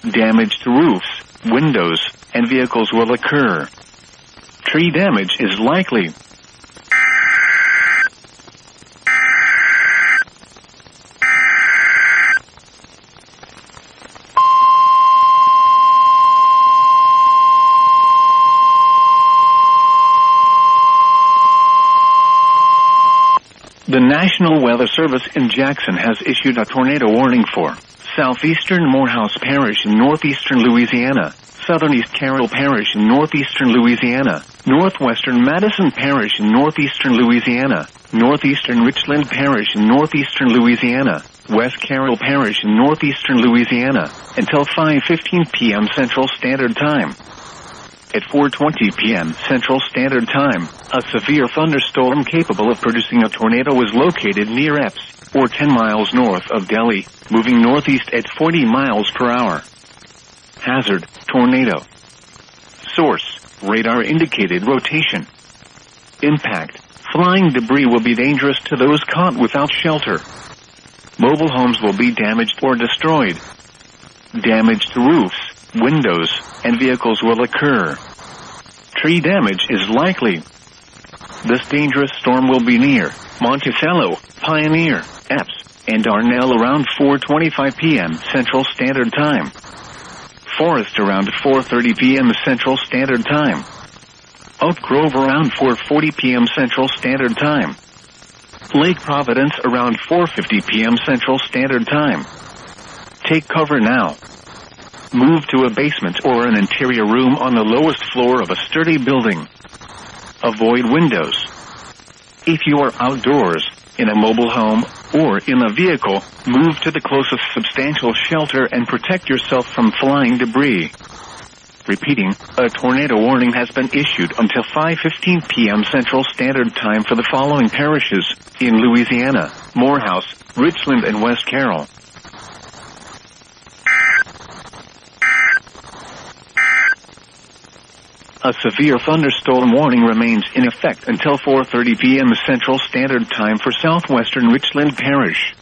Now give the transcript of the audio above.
Damage to roofs, windows, and vehicles will occur. Tree damage is likely. The National Weather Service in Jackson has issued a tornado warning for southeastern Morehouse Parish in northeastern Louisiana, southern East Carroll Parish in northeastern Louisiana, northwestern Madison Parish in northeastern Louisiana, northeastern Richland Parish in northeastern Louisiana, West Carroll Parish in northeastern Louisiana, until 5:15 p.m. Central Standard Time. At 4:20 p.m. Central Standard Time, a severe thunderstorm capable of producing a tornado was located near Epes, or 10 miles north of Delhi, moving northeast at 40 miles per hour. Hazard, tornado. Source, radar indicated rotation. Impact, flying debris will be dangerous to those caught without shelter. Mobile homes will be damaged or destroyed. Damage to roofs, windows, and vehicles will occur. Tree damage is likely. This dangerous storm will be near Monticello, Pioneer, Epes, and Darnell around 4:25 p.m. Central Standard Time. Forest around 4:30 p.m. Central Standard Time. Oak Grove around 4:40 p.m. Central Standard Time. Lake Providence around 4:50 p.m. Central Standard Time. Take cover now. Move to a basement or an interior room on the lowest floor of a sturdy building. Avoid windows. If you are outdoors, in a mobile home, or in a vehicle, move to the closest substantial shelter and protect yourself from flying debris. Repeating, a tornado warning has been issued until 5:15 p.m. Central Standard Time for the following parishes in Louisiana: Morehouse, Richland, and West Carroll. A severe thunderstorm warning remains in effect until 4:30 p.m. Central Standard Time for southwestern Richland Parish.